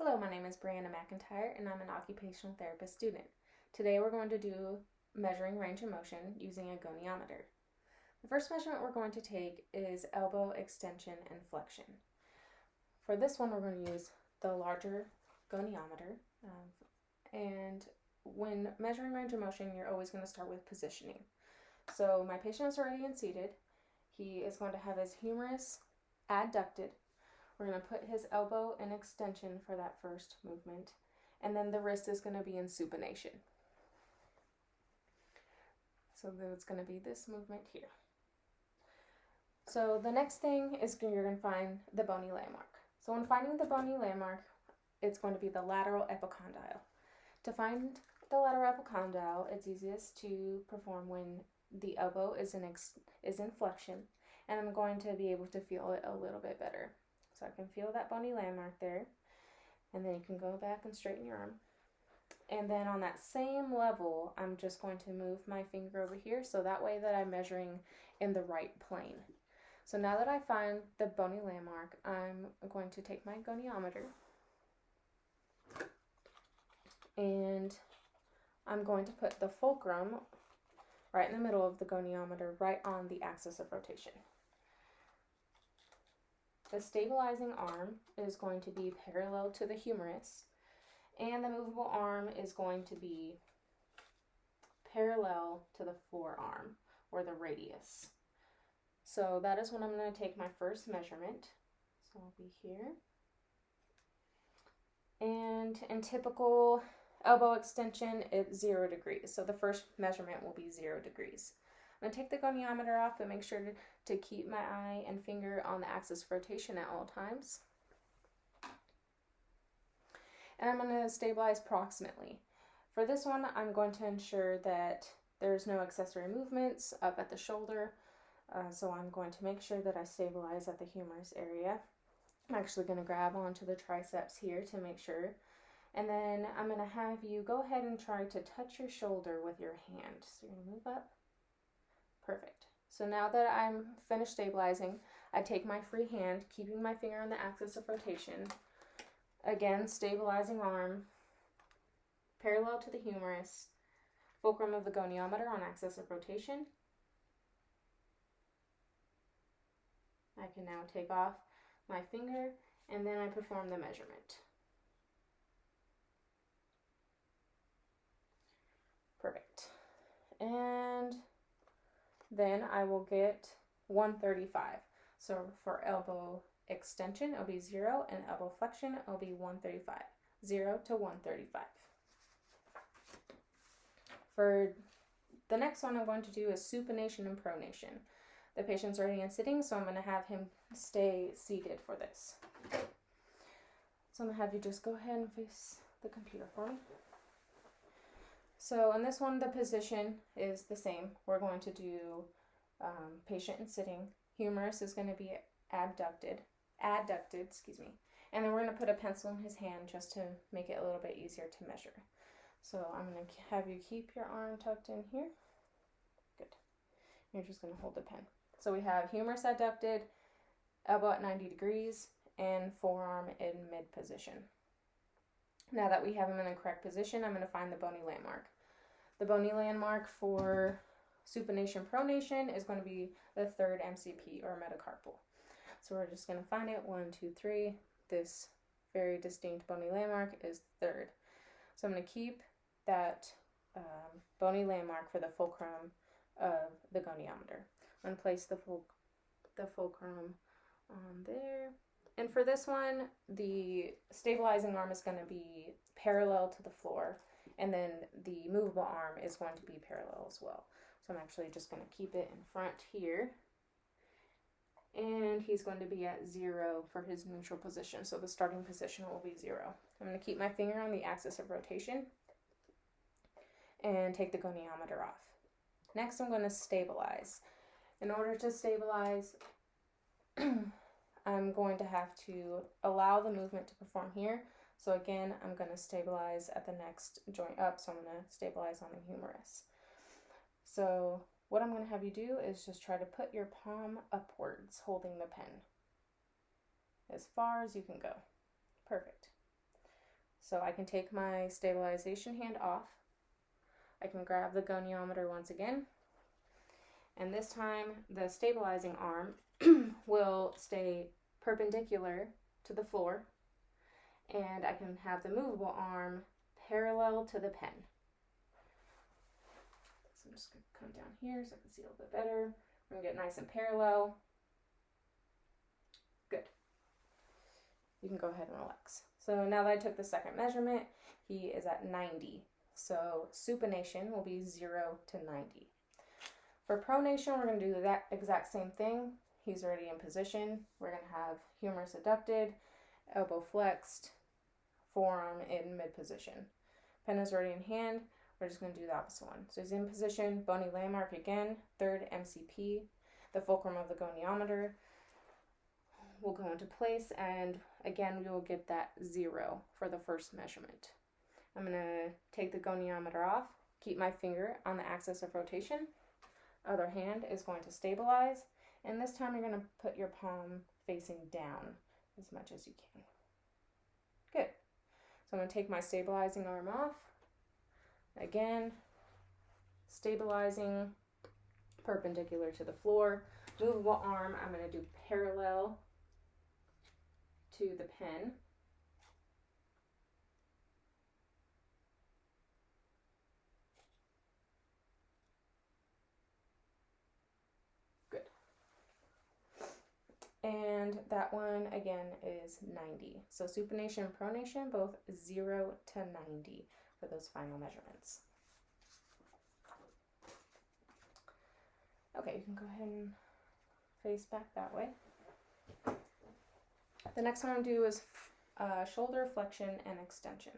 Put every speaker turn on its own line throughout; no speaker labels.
Hello, my name is Brianna McIntyre and I'm an occupational therapist student. Today we're going to do measuring range of motion using a goniometer. The first measurement we're going to take is elbow extension and flexion. For this one we're going to use the larger goniometer, and when measuring range of motion you're always going to start with positioning. So my patient is already seated. He is going to have his humerus adducted. We're going to put his elbow in extension for that first movement, and then the wrist is going to be in supination. So it's going to be this movement here. So the next thing is you're going to find the bony landmark. So when finding the bony landmark, it's going to be the lateral epicondyle. To find the lateral epicondyle, it's easiest to perform when the elbow is in flexion, and I'm going to be able to feel it a little bit better. So I can feel that bony landmark there, and then you can go back and straighten your arm. And then on that same level, I'm just going to move my finger over here so that way that I'm measuring in the right plane. So now that I find the bony landmark, I'm going to take my goniometer and I'm going to put the fulcrum right in the middle of the goniometer, right on the axis of rotation. The stabilizing arm is going to be parallel to the humerus, and the movable arm is going to be parallel to the forearm, or the radius. So that is when I'm going to take my first measurement. So I'll be here. And in typical elbow extension, it's 0 degrees. So the first measurement will be 0 degrees. I'm going to take the goniometer off and make sure to keep my eye and finger on the axis of rotation at all times. And I'm going to stabilize proximally. For this one, I'm going to ensure that there's no accessory movements up at the shoulder. So I'm going to make sure that I stabilize at the humerus area. I'm actually going to grab onto the triceps here to make sure. And then I'm going to have you go ahead and try to touch your shoulder with your hand. So you're going to move up. Perfect. So now that I'm finished stabilizing, I take my free hand, keeping my finger on the axis of rotation. Again, stabilizing arm, parallel to the humerus, fulcrum of the goniometer on axis of rotation. I can now take off my finger and then I perform the measurement. Perfect. And then I will get 135. So for elbow extension, it'll be 0, and elbow flexion, it'll be 135. 0 to 135. For the next one I'm going to do is supination and pronation. The patient's already in sitting, so I'm going to have him stay seated for this. So I'm going to have you just go ahead and face the computer for me. So in this one, the position is the same. We're going to do patient in sitting. Humerus is going to be adducted, and then we're going to put a pencil in his hand just to make it a little bit easier to measure. So I'm going to have you keep your arm tucked in here. Good. You're just going to hold the pen. So we have humerus adducted, elbow at 90 degrees, and forearm in mid position. Now that we have him in the correct position, I'm going to find the bony landmark. The bony landmark for supination pronation is going to be the third MCP, or metacarpal. So we're just going to find it. 1, 2, 3. This very distinct bony landmark is third. So I'm going to keep that bony landmark for the fulcrum of the goniometer. I'm going to place the fulcrum on there. And for this one, the stabilizing arm is going to be parallel to the floor, and then the movable arm is going to be parallel as well. So I'm actually just going to keep it in front here, and he's going to be at 0 for his neutral position. So the starting position will be 0. I'm going to keep my finger on the axis of rotation and take the goniometer off. Next, I'm going to stabilize. In order to stabilize, I'm going to have to allow the movement to perform here. So again, I'm going to stabilize at the next joint up. So I'm going to stabilize on the humerus. So what I'm going to have you do is just try to put your palm upwards, holding the pen as far as you can go. Perfect. So I can take my stabilization hand off. I can grab the goniometer once again. And this time the stabilizing arm will stay perpendicular to the floor. And I can have the movable arm parallel to the pen. So I'm just going to come down here so I can see a little bit better. I'm going to get nice and parallel. Good. You can go ahead and relax. So now that I took the second measurement, he is at 90. So supination will be 0 to 90. For pronation, we're going to do that exact same thing. He's already in position. We're going to have humerus adducted, elbow flexed, forearm in mid position. Pen is already in hand. We're just going to do the opposite one. So he's in position, bony landmark again, third MCP, the fulcrum of the goniometer will go into place, and again we will get that 0 for the first measurement. I'm going to take the goniometer off, keep my finger on the axis of rotation. Other hand is going to stabilize, and this time you're going to put your palm facing down as much as you can. Good. So I'm going to take my stabilizing arm off. Again, stabilizing perpendicular to the floor. Movable arm, I'm going to do parallel to the pen. Good. And that one again is 90. So supination and pronation, both 0 to 90 for those final measurements. Okay, you can go ahead and face back that way. The next one I'm going to do is shoulder flexion and extension.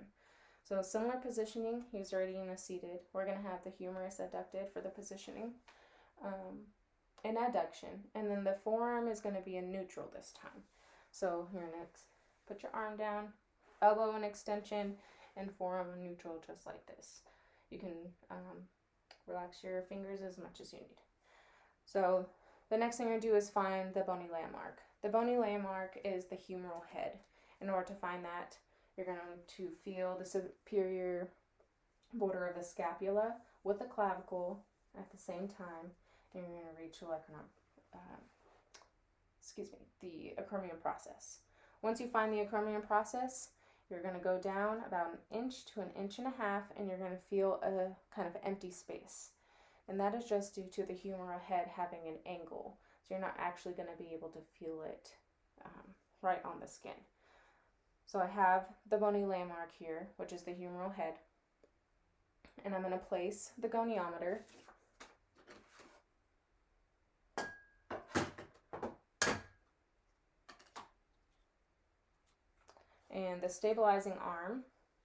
So similar positioning, he's already in a seated. We're going to have the humerus adducted for the positioning and adduction. And then the forearm is going to be in neutral this time. So you're going to put your arm down, elbow in extension, and forearm in neutral just like this. You can relax your fingers as much as you need. So the next thing you're going to do is find the bony landmark. The bony landmark is the humeral head. In order to find that, you're going to feel the superior border of the scapula with the clavicle at the same time, and you're going to reach the acromion process. Once you find the acromion process, you're going to go down about an inch to an inch and a half, and you're going to feel a kind of empty space. And that is just due to the humeral head having an angle. So you're not actually going to be able to feel it right on the skin. So I have the bony landmark here, which is the humeral head. And I'm going to place the goniometer and the stabilizing arm.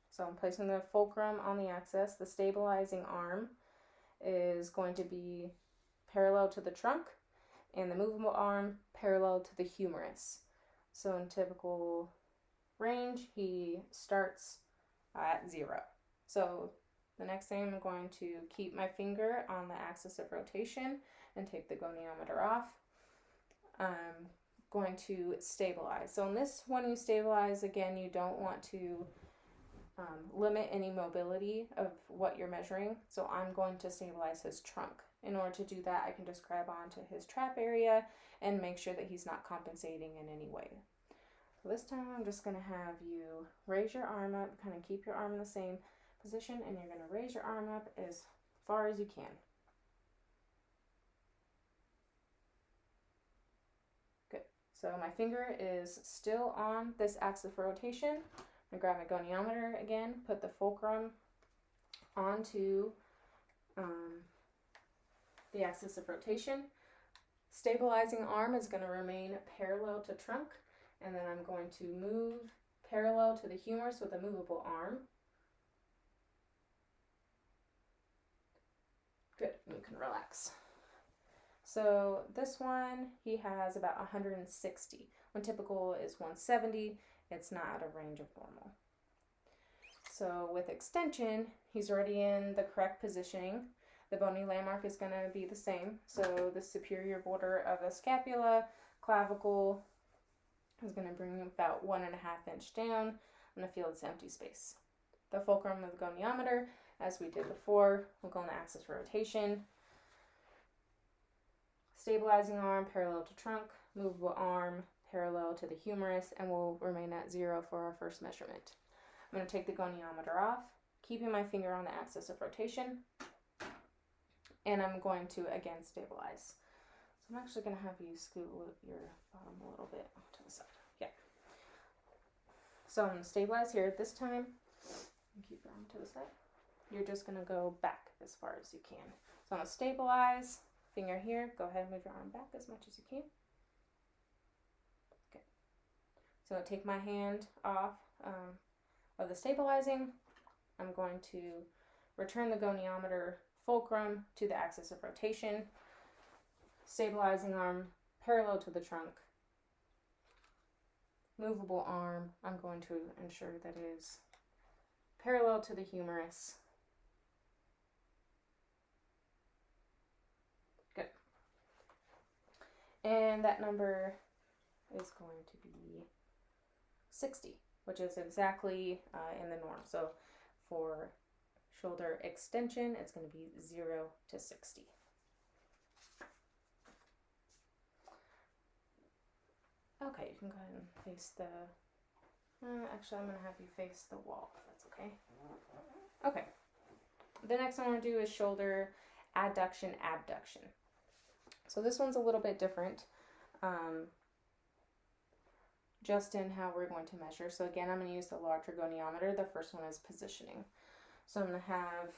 So I'm placing the fulcrum on the axis. The stabilizing arm is going to be parallel to the trunk, and the movable arm parallel to the humerus. So in typical range, he starts at 0. So the next thing, I'm going to keep my finger on the axis of rotation and take the goniometer off. I'm going to stabilize. So in this, when you stabilize, again, you don't want to limit any mobility of what you're measuring. So I'm going to stabilize his trunk. In order to do that, I can just grab onto his trap area and make sure that he's not compensating in any way. So this time I'm just going to have you raise your arm up, kind of keep your arm in the same position, and you're going to raise your arm up as far as you can. Good. So my finger is still on this axis of rotation. I'm going to grab my goniometer again, put the fulcrum onto the axis of rotation. Stabilizing arm is going to remain parallel to trunk, and then I'm going to move parallel to the humerus with a movable arm. Good, you can relax. So this one, he has about 160. When typical is 170, it's not out of range of normal. So with extension, he's already in the correct positioning. The bony landmark is going to be the same. So the superior border of the scapula, clavicle is going to bring about 1.5 inch down. I'm going to feel this empty space. The fulcrum of the goniometer, as we did before, will go on the axis of rotation. Stabilizing arm parallel to trunk, movable arm parallel to the humerus, and will remain at 0 for our first measurement. I'm going to take the goniometer off, keeping my finger on the axis of rotation, and I'm going to again stabilize. So I'm actually going to have you scoot your bottom a little bit to the side. Yeah. So I'm going to stabilize here. This time, keep your arm to the side. You're just going to go back as far as you can. So I'm going to stabilize, finger here. Go ahead and move your arm back as much as you can. Okay. So I'll take my hand off of the stabilizing. I'm going to return the goniometer fulcrum to the axis of rotation. Stabilizing arm parallel to the trunk. Movable arm, I'm going to ensure that it is parallel to the humerus. Good. And that number is going to be 60, which is exactly in the norm. So for shoulder extension, it's going to be 0 to 60. Okay, you can go ahead and face the, actually I'm going to have you face the wall, if that's okay. Okay, the next one I want to do is shoulder adduction, abduction. So this one's a little bit different, just in how we're going to measure. So again, I'm going to use the larger goniometer. The first one is positioning. So I'm going to have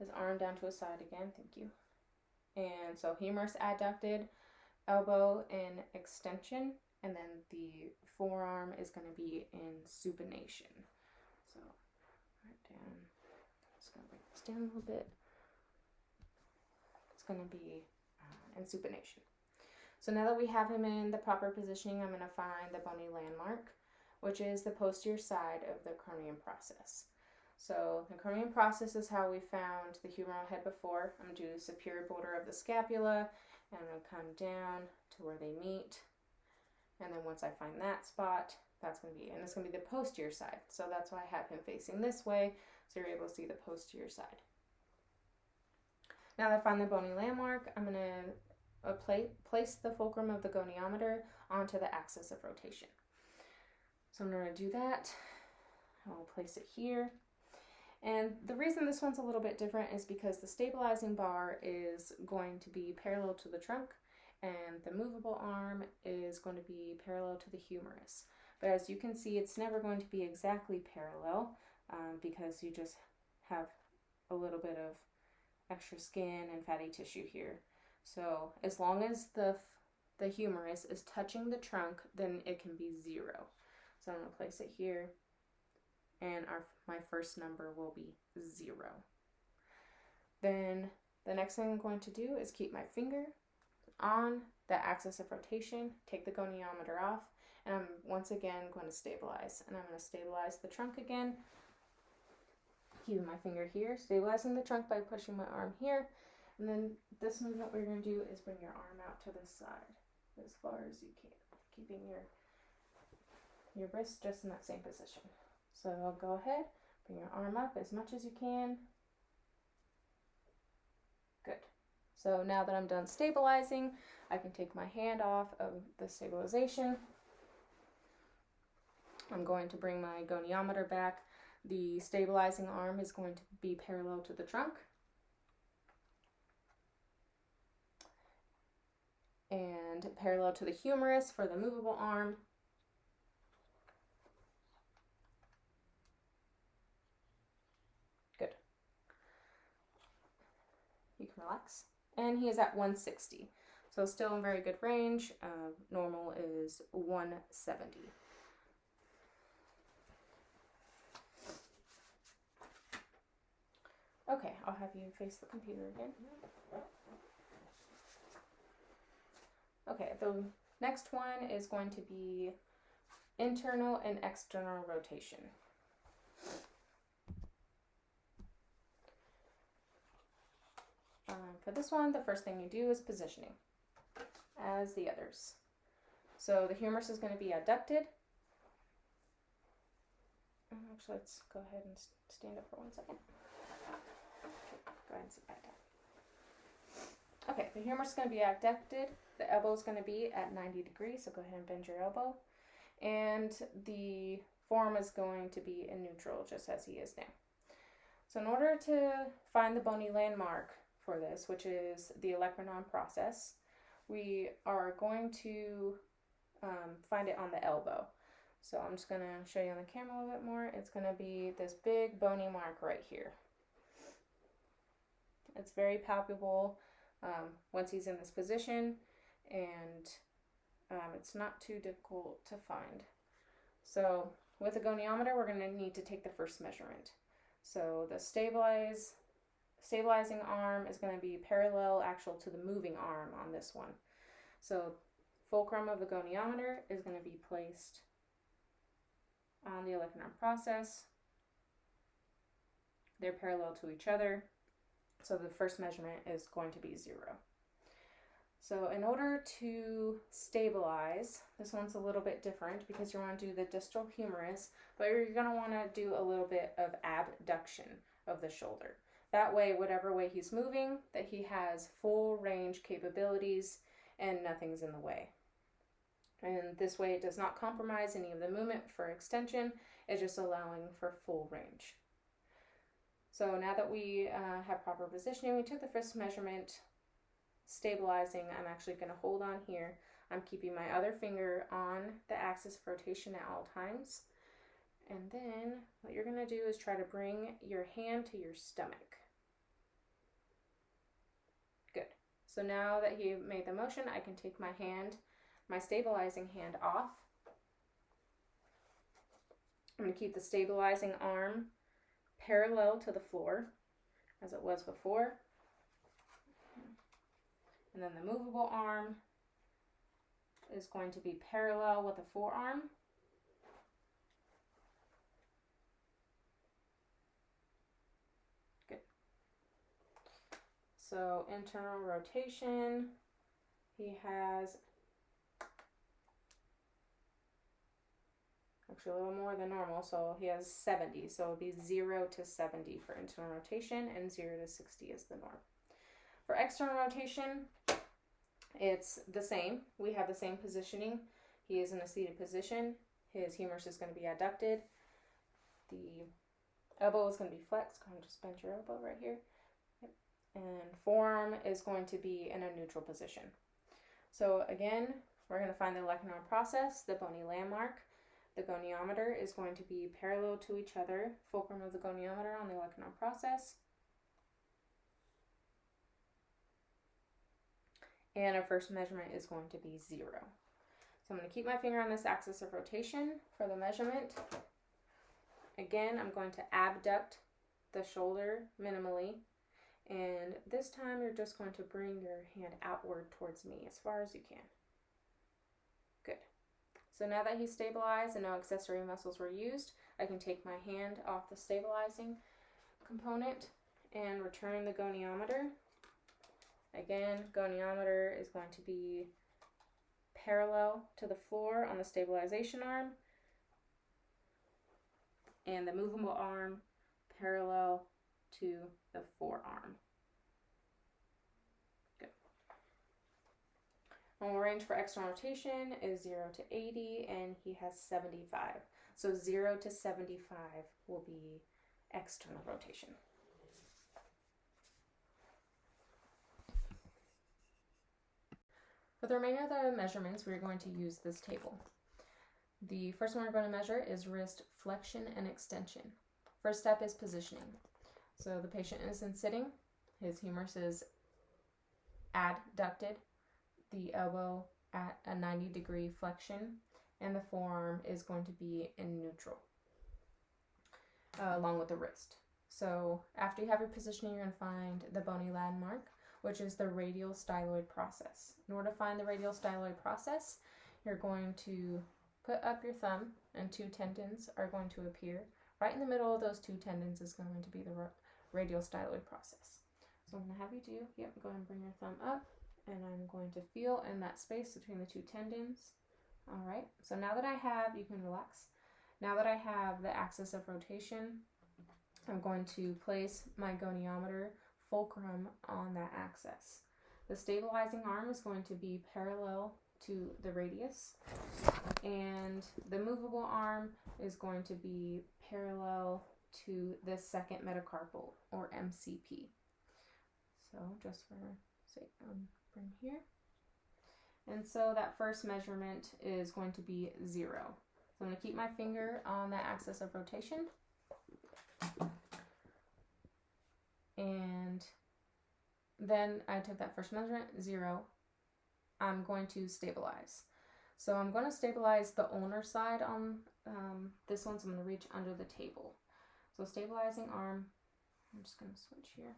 his arm down to his side again, thank you. And so humerus adducted, elbow in extension, and then the forearm is going to be in supination. So right down, just going to bring this down a little bit. It's going to be in supination. So now that we have him in the proper positioning, I'm going to find the bony landmark, which is the posterior side of the acromion process. So the acromion process is how we found the humeral head before. I'm going to do the superior border of the scapula, and I'm going to come down to where they meet. And then once I find that spot, that's going to be, and it's going to be the posterior side. So that's why I have him facing this way, so you're able to see the posterior side. Now that I find the bony landmark, I'm going to place the fulcrum of the goniometer onto the axis of rotation. So I'm going to do that. I'll place it here. And the reason this one's a little bit different is because the stabilizing bar is going to be parallel to the trunk, and the movable arm is going to be parallel to the humerus. But as you can see, it's never going to be exactly parallel because you just have a little bit of extra skin and fatty tissue here. So as long as the humerus is touching the trunk, then it can be 0. So I'm going to place it here, and my first number will be 0. Then the next thing I'm going to do is keep my finger on the axis of rotation, take the goniometer off, and I'm once again going to stabilize. And I'm going to stabilize the trunk again, keeping my finger here, stabilizing the trunk by pushing my arm here. And then this movement we're going to do is bring your arm out to the side as far as you can, keeping your wrist just in that same position. So I'll go ahead, bring your arm up as much as you can. Good. So now that I'm done stabilizing, I can take my hand off of the stabilization. I'm going to bring my goniometer back. The stabilizing arm is going to be parallel to the trunk. And parallel to the humerus for the movable arm. Good. You can relax. And he is at 160. So still in very good range. Normal is 170. Okay, I'll have you face the computer again. Okay, the next one is going to be internal and external rotation. For this one, the first thing you do is positioning, as the others. So the humerus is going to be adducted. Actually, let's go ahead and stand up for 1 second. Okay, go ahead and sit back down. Okay, the humerus is going to be abducted. The elbow is going to be at 90 degrees, so go ahead and bend your elbow. And the forearm is going to be in neutral, just as he is now. So in order to find the bony landmark for this, which is the olecranon process, we are going to find it on the elbow. So I'm just going to show you on the camera a little bit more. It's going to be this big bony mark right here. It's very palpable once he's in this position, and it's not too difficult to find. So with a goniometer, we're going to need to take the first measurement. So the stabilizing arm is going to be parallel actual to the moving arm on this one. So fulcrum of the goniometer is going to be placed on the olecranon process. They're parallel to each other. So the first measurement is going to be 0. So in order to stabilize, this one's a little bit different because you want to do the distal humerus, but you're going to want to do a little bit of abduction of the shoulder. That way, whatever way he's moving, that he has full range capabilities and nothing's in the way. And this way it does not compromise any of the movement for extension. It's just allowing for full range. So now that we have proper positioning, we took the first measurement, stabilizing. I'm actually going to hold on here. I'm keeping my other finger on the axis of rotation at all times. And then what you're going to do is try to bring your hand to your stomach. Good. So now that he made the motion, I can take my hand, my stabilizing hand off. I'm going to keep the stabilizing arm parallel to the floor as it was before. And then the movable arm is going to be parallel with the forearm. Good. So internal rotation, he has actually a little more than normal, so he has 70. So it would be 0 to 70 for internal rotation, and 0 to 60 is the norm. For external rotation, it's the same. We have the same positioning. He is in a seated position. His humerus is going to be adducted. The elbow is going to be flexed. Go ahead and just bend your elbow right here. Yep. And forearm is going to be in a neutral position. So again, we're going to find the olecranon process, the bony landmark. The goniometer is going to be parallel to each other. Fulcrum of the goniometer on the olecranon process. And our first measurement is going to be 0. So I'm going to keep my finger on this axis of rotation for the measurement. Again, I'm going to abduct the shoulder minimally. And this time you're just going to bring your hand outward towards me as far as you can. Good. So now that he's stabilized and no accessory muscles were used, I can take my hand off the stabilizing component and return the goniometer. Again, goniometer is going to be parallel to the floor on the stabilization arm, and the movable arm parallel to the forearm. Good. Normal range for external rotation is 0 to 80, and he has 75. So 0 to 75 will be external rotation. For the remainder of the measurements, we're going to use this table. The first one we're going to measure is wrist flexion and extension. First step is positioning. So the patient is in sitting, his humerus is adducted, the elbow at a 90-degree flexion, and the forearm is going to be in neutral, along with the wrist. So after you have your positioning, you're going to find the bony landmark, which is the radial styloid process. In order to find the radial styloid process, you're going to put up your thumb and 2 tendons are going to appear. Right in the middle of those 2 tendons is going to be the radial styloid process. So I'm going to have you go ahead and bring your thumb up, and I'm going to feel in that space between the 2 tendons. All right, so now that I have, you can relax. Now that I have the axis of rotation, I'm going to place my goniometer fulcrum on that axis. The stabilizing arm is going to be parallel to the radius, and the movable arm is going to be parallel to the second metacarpal, or MCP. So just for sake, bring here. And so that first measurement is going to be 0. So I'm going to keep my finger on that axis of rotation. And then I took that first measurement, 0. I'm going to stabilize. So I'm going to stabilize the ulnar side on this one, so I'm going to reach under the table. So stabilizing arm, I'm just going to switch here.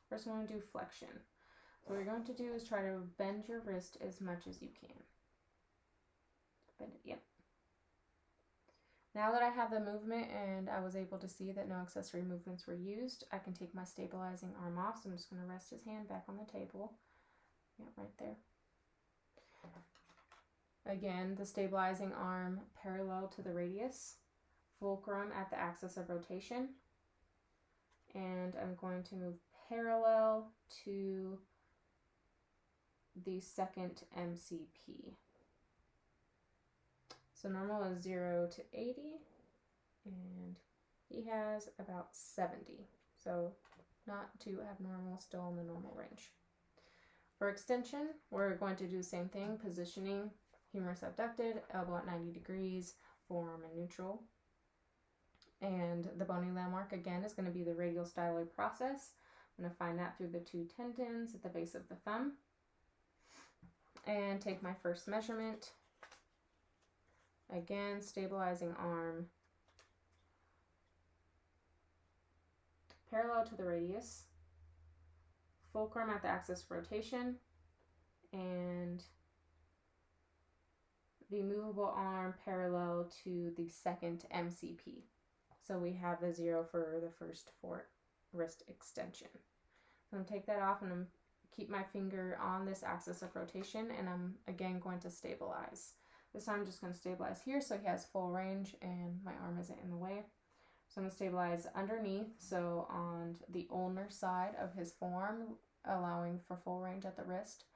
First I'm going to do flexion. So what you're going to do is try to bend your wrist as much as you can. Bend it, yep. Now that I have the movement and I was able to see that no accessory movements were used, I can take my stabilizing arm off. So I'm just going to rest his hand back on the table. Yeah, right there. Again, the stabilizing arm parallel to the radius, fulcrum at the axis of rotation, and I'm going to move parallel to the second MCP. So normal is 0 to 80, and he has about 70. So not too abnormal, still in the normal range. For extension, we're going to do the same thing, positioning humerus abducted, elbow at 90 degrees, forearm in neutral. And the bony landmark, again, is going to be the radial styloid process. I'm going to find that through the 2 tendons at the base of the thumb. And take my first measurement. Again, stabilizing arm parallel to the radius, fulcrum at the axis of rotation, and the movable arm parallel to the second MCP. So we have the 0 for the first wrist extension. So I'm going to take that off and I'm keep my finger on this axis of rotation, and I'm again going to stabilize. This time I'm just going to stabilize here so he has full range and my arm isn't in the way. So I'm going to stabilize underneath, so on the ulnar side of his forearm, allowing for full range at the wrist.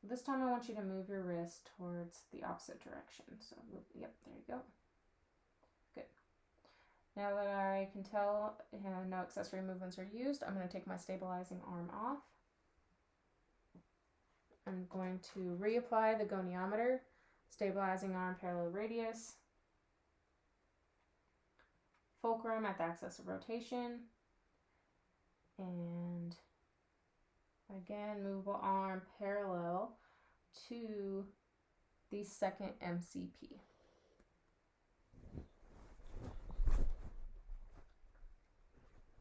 So this time I want you to move your wrist towards the opposite direction. So yep, there you go. Good. Now that I can tell no accessory movements are used, I'm going to take my stabilizing arm off. I'm going to reapply the goniometer, stabilizing arm parallel radius, fulcrum at the axis of rotation, and again, movable arm parallel to the second MCP.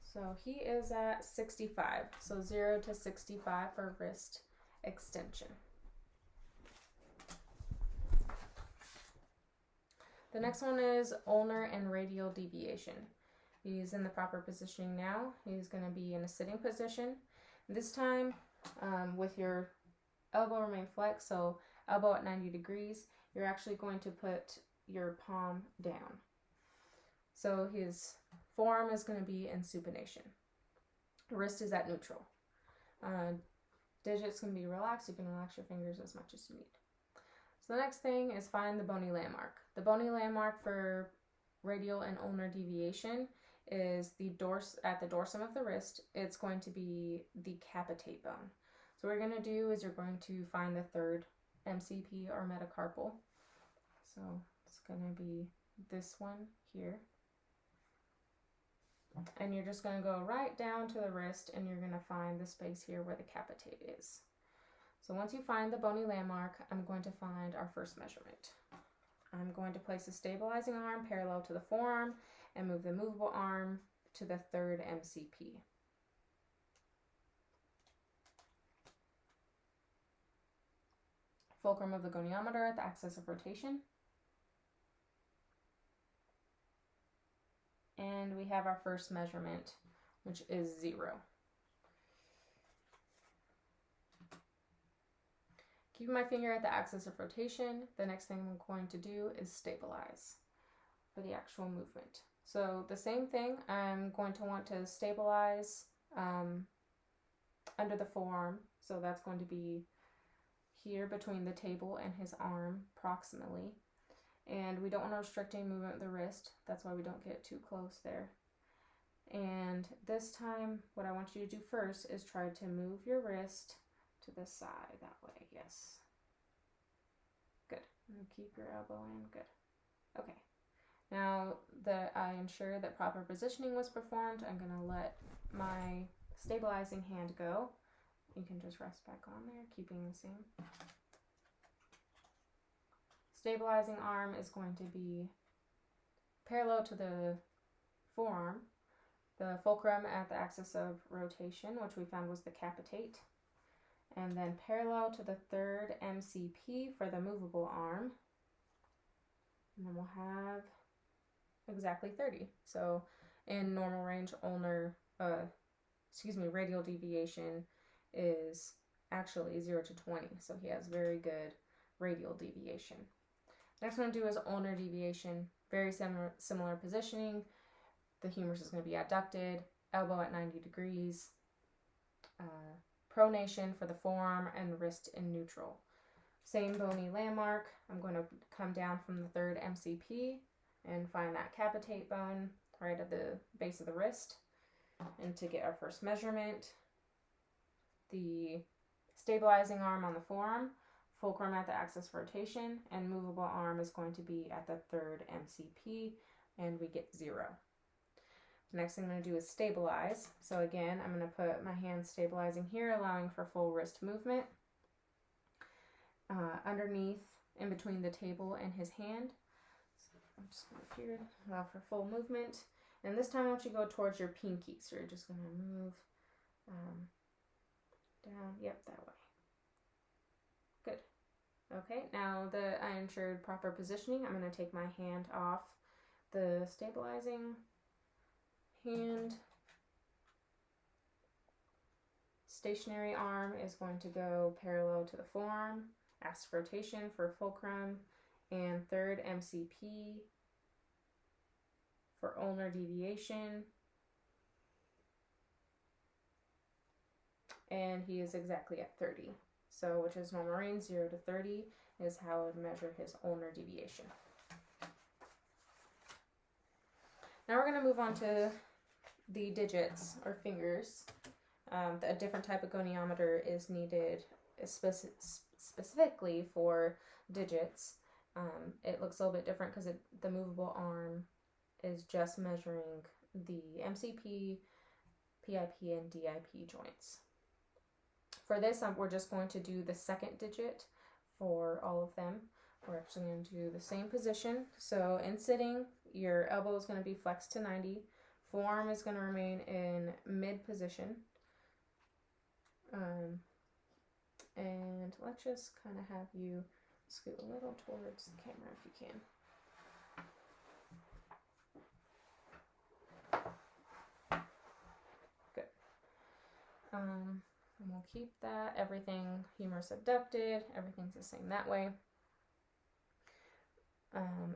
So he is at 65, so 0 to 65 for wrist extension. The next one is ulnar and radial deviation. He's in the proper positioning now. He's going to be in a sitting position. This time with your elbow remain flexed, so elbow at 90 degrees, you're actually going to put your palm down. So his forearm is going to be in supination. Wrist is at neutral. Digits can be relaxed. You can relax your fingers as much as you need. So the next thing is find the bony landmark. The bony landmark for radial and ulnar deviation is at the dorsum of the wrist. It's going to be the capitate bone. So what you're going to do is you're going to find the third MCP or metacarpal. So it's going to be this one here. And you're just going to go right down to the wrist, and you're going to find the space here where the capitate is. So once you find the bony landmark, I'm going to find our first measurement. I'm going to place the stabilizing arm parallel to the forearm and move the movable arm to the third MCP. Fulcrum of the goniometer at the axis of rotation. And we have our first measurement, which is 0. Keeping my finger at the axis of rotation, the next thing I'm going to do is stabilize. for the actual movement. So the same thing, I'm going to want to stabilize under the forearm. So that's going to be here between the table and his arm proximally. And we don't want to restrict any movement of the wrist. That's why we don't get too close there. And this time, what I want you to do first is try to move your wrist to the side that way. Yes. Good. And keep your elbow in. Good. Okay. Now that I ensure that proper positioning was performed, I'm going to let my stabilizing hand go. You can just rest back on there, keeping the same. Stabilizing arm is going to be parallel to the forearm. The fulcrum at the axis of rotation, which we found was the capitate. And then parallel to the third MCP for the movable arm. And then we'll have exactly 30. So in normal range, radial deviation is actually 0 to 20. So he has very good radial deviation. Next one to do is ulnar deviation. Very similar positioning. The humerus is going to be adducted, elbow at 90 degrees, pronation for the forearm, and wrist in neutral. Same bony landmark. I'm going to come down from the third MCP and find that capitate bone right at the base of the wrist. And to get our first measurement, the stabilizing arm on the forearm, fulcrum at the axis of rotation, and movable arm is going to be at the third MCP, and we get 0. The next thing I'm going to do is stabilize. So again, I'm going to put my hand stabilizing here, allowing for full wrist movement. Underneath, in between the table and his hand. So I'm just going to here, allow for full movement. And this time I want you to go towards your pinky. So you're just going to move down, yep, that way. Good. Okay, now that I ensured proper positioning, I'm going to take my hand off the stabilizing hand. Stationary arm is going to go parallel to the forearm, axis of rotation for fulcrum, and third MCP for ulnar deviation. And he is exactly at 30. So, which is normal range, 0 to 30 is how I would measure his ulnar deviation. Now we're going to move on to the digits or fingers. A different type of goniometer is needed specifically for digits. It looks a little bit different because the movable arm is just measuring the MCP, PIP, and DIP joints. For this, we're just going to do the second digit for all of them. We're actually going to do the same position. So in sitting, your elbow is going to be flexed to 90. Forearm is going to remain in mid position. And let's just kind of have you scoot a little towards the camera if you can. Good. And we'll keep that. Everything humerus abducted. Everything's the same that way.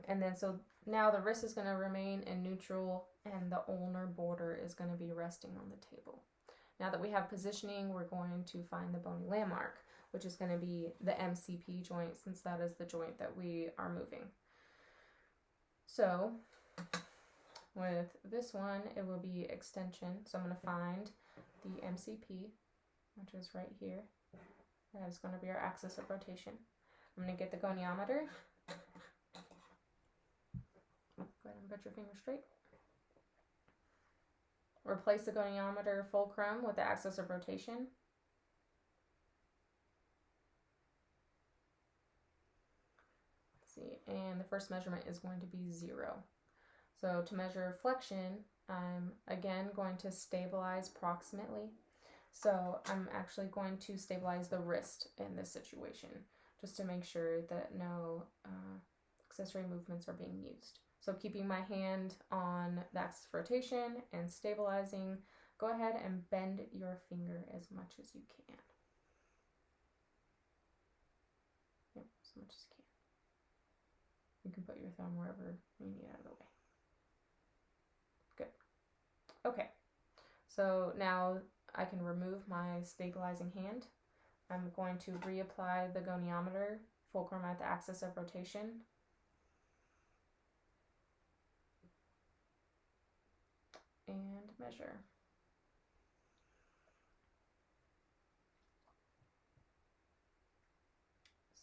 And then so now the wrist is going to remain in neutral and the ulnar border is going to be resting on the table. Now that we have positioning, we're going to find the bony landmark, which is going to be the MCP joint, since that is the joint that we are moving. So with this one, it will be extension. So I'm going to find the MCP, which is right here. That is going to be our axis of rotation. I'm going to get the goniometer. Go ahead and put your finger straight. Replace the goniometer fulcrum with the axis of rotation. Let's see, and the first measurement is going to be 0. So to measure flexion, I'm again going to stabilize proximately. So I'm actually going to stabilize the wrist in this situation, just to make sure that no accessory movements are being used. So keeping my hand on the axis of rotation and stabilizing, go ahead and bend your finger as much as you can. Yep, as much as you can. You can put your thumb wherever you need out of the way. Okay, so now I can remove my stabilizing hand. I'm going to reapply the goniometer, fulcrum at the axis of rotation. And measure.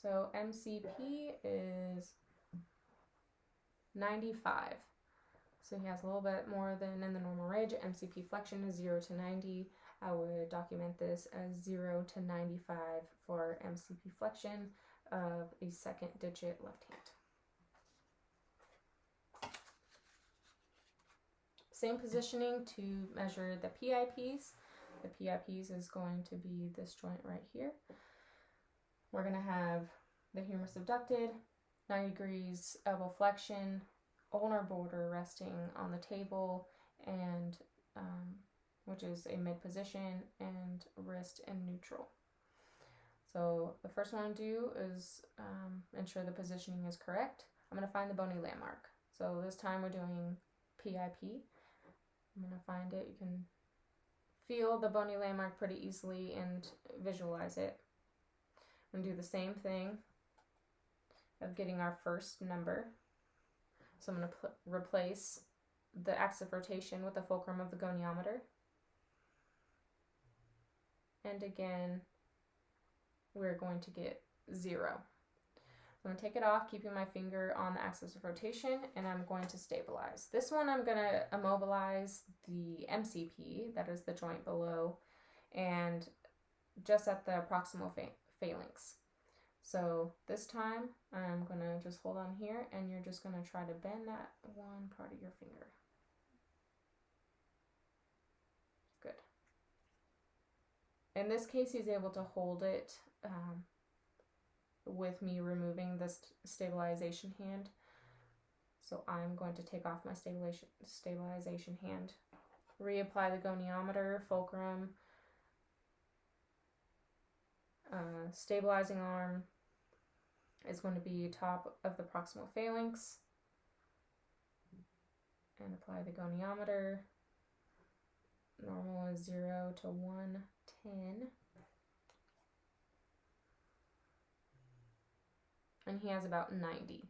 So MCP is 95. So he has a little bit more than in the normal range. MCP flexion is 0 to 90. I would document this as 0 to 95 for MCP flexion of a second digit left hand. Same positioning to measure the PIPs. The PIPs is going to be this joint right here. We're going to have the humerus abducted, 90 degrees elbow flexion, ulnar border resting on the table, and which is a mid position, and wrist in neutral. So the first one to do is ensure the positioning is correct. I'm going to find the bony landmark. So this time we're doing PIP. I'm going to find it. You can feel the bony landmark pretty easily and visualize it. I'm going to do the same thing of getting our first number. So I'm going to replace the axis of rotation with the fulcrum of the goniometer. And again, we're going to get 0. I'm going to take it off, keeping my finger on the axis of rotation, and I'm going to stabilize. This one I'm going to immobilize the MCP, that is the joint below, and just at the proximal phalanx. So this time I'm going to just hold on here, and you're just going to try to bend that one part of your finger. Good. In this case, he's able to hold it with me removing this stabilization hand. So I'm going to take off my stabilization hand, reapply the goniometer, fulcrum, stabilizing arm is going to be top of the proximal phalanx, and apply the goniometer. Normal is 0 to 110. And he has about 90.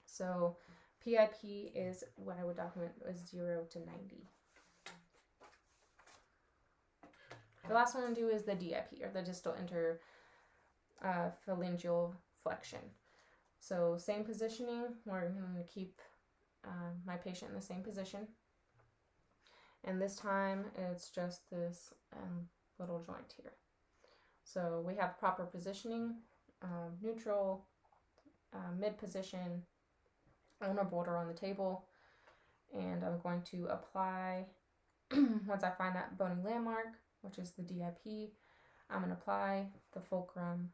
So PIP is what I would document as 0 to 90. The last one to do is the DIP, or the distal interphalangeal flexion. So same positioning. We're going to keep my patient in the same position. And this time it's just this little joint here. So we have proper positioning, neutral, mid position, ulnar border on the table, and I'm going to apply, once I find that bony landmark, which is the DIP, I'm going to apply the fulcrum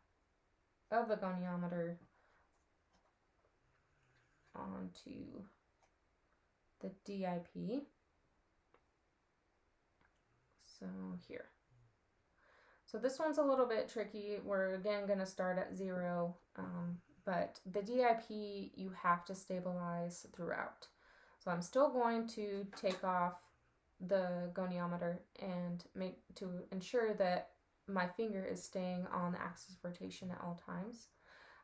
of the goniometer onto the DIP. So here. So this one's a little bit tricky. We're again going to start at 0, but the DIP you have to stabilize throughout. So I'm still going to take off the goniometer and to ensure that my finger is staying on the axis of rotation at all times.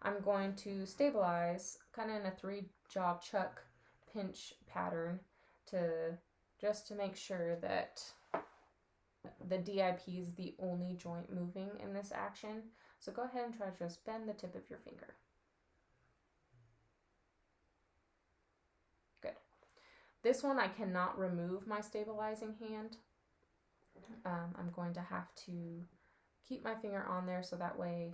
I'm going to stabilize kind of in a 3-jaw chuck pinch pattern just to make sure that the DIP is the only joint moving in this action. So go ahead and try to just bend the tip of your finger. Good. This one I cannot remove my stabilizing hand. I'm going to have to keep my finger on there so that way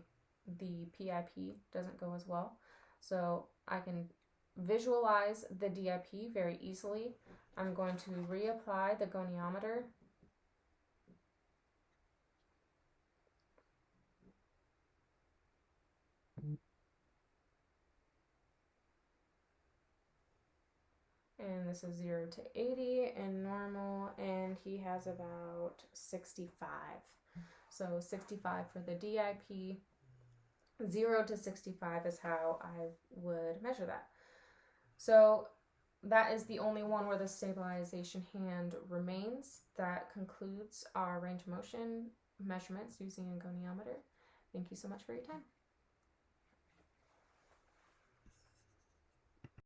the PIP doesn't go as well. So I can visualize the DIP very easily. I'm going to reapply the goniometer. And this is 0 to 80 and normal, and he has about 65. So 65 for the DIP. 0 to 65 is how I would measure that. So that is the only one where the stabilization hand remains. That concludes our range of motion measurements using a goniometer. Thank you so much for your time.